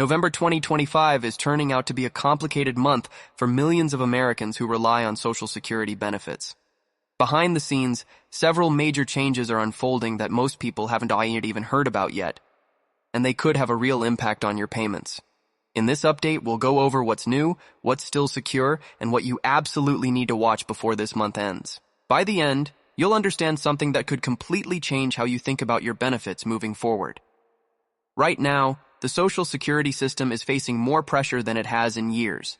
November 2025 is turning out to be a complicated month for millions of Americans who rely on Social Security benefits. Behind the scenes, several major changes are unfolding that most people haven't even heard about yet, and they could have a real impact on your payments. In this update, we'll go over what's new, what's still secure, and what you absolutely need to watch before this month ends. By the end, you'll understand something that could completely change how you think about your benefits moving forward. Right now, the Social Security system is facing more pressure than it has in years.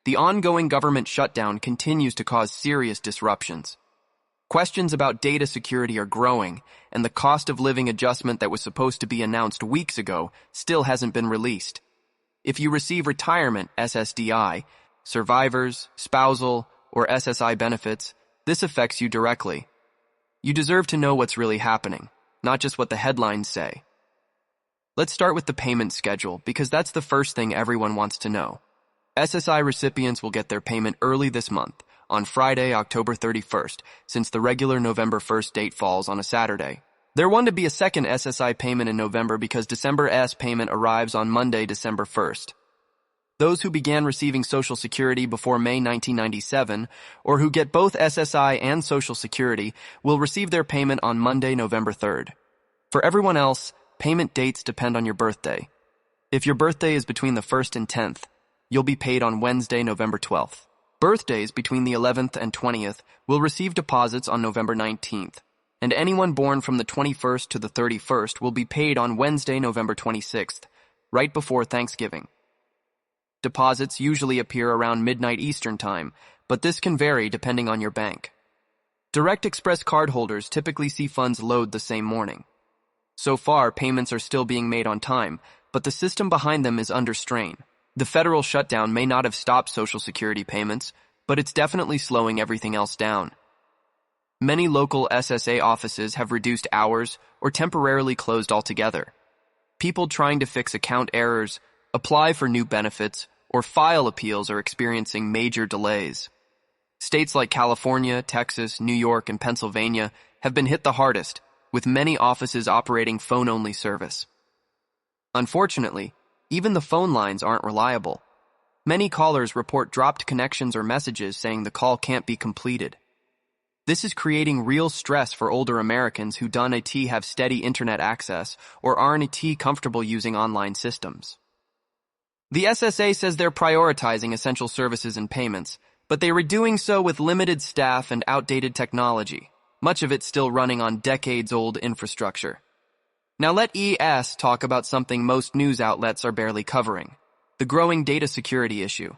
The ongoing government shutdown continues to cause serious disruptions. Questions about data security are growing, and the cost of living adjustment that was supposed to be announced weeks ago still hasn't been released. If you receive retirement SSDI, survivors, spousal, or SSI benefits, this affects you directly. You deserve to know what's really happening, not just what the headlines say. Let's start with the payment schedule, because that's the first thing everyone wants to know. SSI recipients will get their payment early this month, on Friday, October 31st, since the regular November 1st date falls on a Saturday. There will be a second SSI payment in November because December's payment arrives on Monday, December 1st. Those who began receiving Social Security before May 1997, or who get both SSI and Social Security, will receive their payment on Monday, November 3rd. For everyone else, payment dates depend on your birthday. If your birthday is between the 1st and 10th, you'll be paid on Wednesday, November 12th. Birthdays between the 11th and 20th will receive deposits on November 19th, and anyone born from the 21st to the 31st will be paid on Wednesday, November 26th, right before Thanksgiving. Deposits usually appear around midnight Eastern Time, but this can vary depending on your bank. Direct Express cardholders typically see funds load the same morning. So far, payments are still being made on time, but the system behind them is under strain. The federal shutdown may not have stopped Social Security payments, but it's definitely slowing everything else down. Many local SSA offices have reduced hours or temporarily closed altogether. People trying to fix account errors, apply for new benefits, or file appeals are experiencing major delays. States like California, Texas, New York, and Pennsylvania have been hit the hardest, with many offices operating phone-only service. Unfortunately, even the phone lines aren't reliable. Many callers report dropped connections or messages saying the call can't be completed. This is creating real stress for older Americans who don't have steady internet access or aren't comfortable using online systems. The SSA says they're prioritizing essential services and payments, but they were doing so with limited staff and outdated technology, much of it still running on decades-old infrastructure. Now let ES talk about something most news outlets are barely covering, the growing data security issue.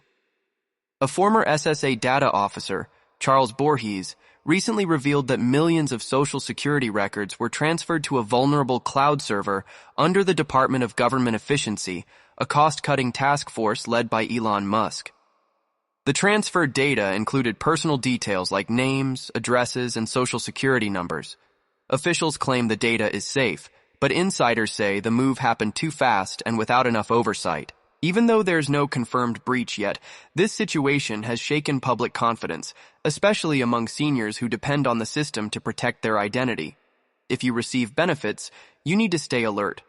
A former SSA data officer, Charles Borges, recently revealed that millions of Social Security records were transferred to a vulnerable cloud server under the Department of Government Efficiency, a cost-cutting task force led by Elon Musk. The transferred data included personal details like names, addresses, and Social Security numbers. Officials claim the data is safe, but insiders say the move happened too fast and without enough oversight. Even though there's no confirmed breach yet, this situation has shaken public confidence, especially among seniors who depend on the system to protect their identity. If you receive benefits, you need to stay alert.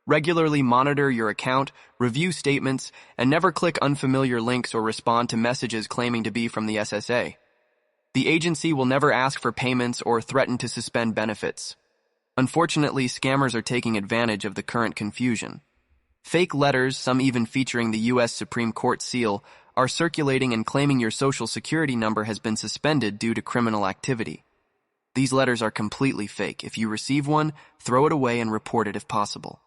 Regularly monitor your account, review statements, and never click unfamiliar links or respond to messages claiming to be from the SSA. The agency will never ask for payments or threaten to suspend benefits. Unfortunately, scammers are taking advantage of the current confusion. Fake letters, some even featuring the U.S. Supreme Court seal, are circulating and claiming your Social Security number has been suspended due to criminal activity. These letters are completely fake. If you receive one, throw it away and report it if possible.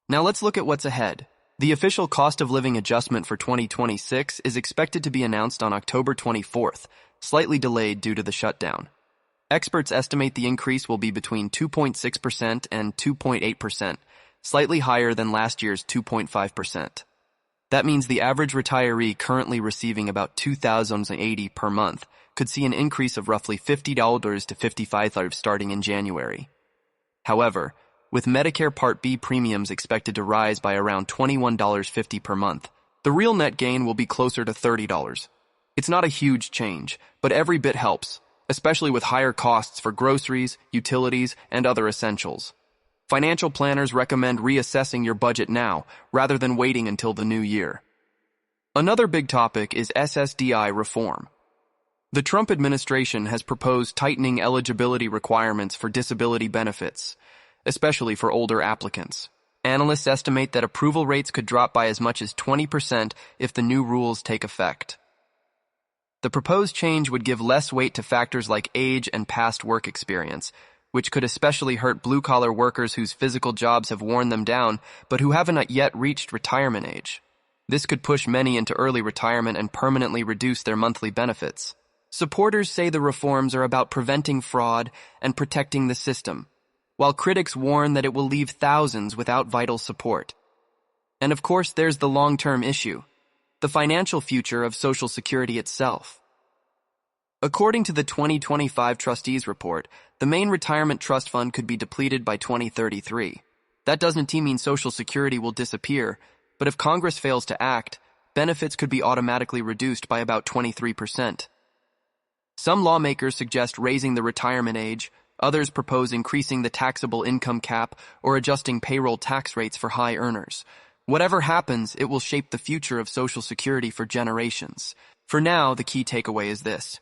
Now let's look at what's ahead. The official cost of living adjustment for 2026 is expected to be announced on October 24th, slightly delayed due to the shutdown. Experts estimate the increase will be between 2.6% and 2.8%, slightly higher than last year's 2.5%. That means the average retiree currently receiving about $2,080 per month could see an increase of roughly $50 to $55 starting in January. However, with Medicare Part B premiums expected to rise by around $21.50 per month, the real net gain will be closer to $30. It's not a huge change, but every bit helps, especially with higher costs for groceries, utilities, and other essentials. Financial planners recommend reassessing your budget now, rather than waiting until the new year. Another big topic is SSDI reform. The Trump administration has proposed tightening eligibility requirements for disability benefits, especially for older applicants. Analysts estimate that approval rates could drop by as much as 20% if the new rules take effect. The proposed change would give less weight to factors like age and past work experience, which could especially hurt blue-collar workers whose physical jobs have worn them down, but who haven't yet reached retirement age. This could push many into early retirement and permanently reduce their monthly benefits. Supporters say the reforms are about preventing fraud and protecting the system, while critics warn that it will leave thousands without vital support. And of course, there's the long-term issue, the financial future of Social Security itself. According to the 2025 Trustees Report, the main retirement trust fund could be depleted by 2033. That doesn't mean Social Security will disappear, but if Congress fails to act, benefits could be automatically reduced by about 23%. Some lawmakers suggest raising the retirement age, others propose increasing the taxable income cap or adjusting payroll tax rates for high earners. Whatever happens, it will shape the future of Social Security for generations. For now, the key takeaway is this.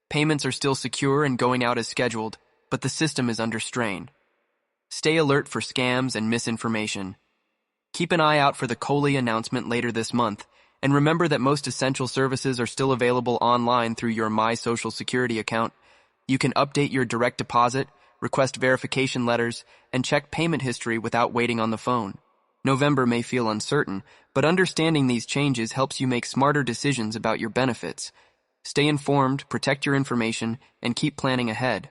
Payments are still secure and going out as scheduled, but the system is under strain. Stay alert for scams and misinformation. Keep an eye out for the COLI announcement later this month, and remember that most essential services are still available online through your My Social Security account. You can update your direct deposit, request verification letters, and check payment history without waiting on the phone. November may feel uncertain, but understanding these changes helps you make smarter decisions about your benefits. Stay informed, protect your information, and keep planning ahead.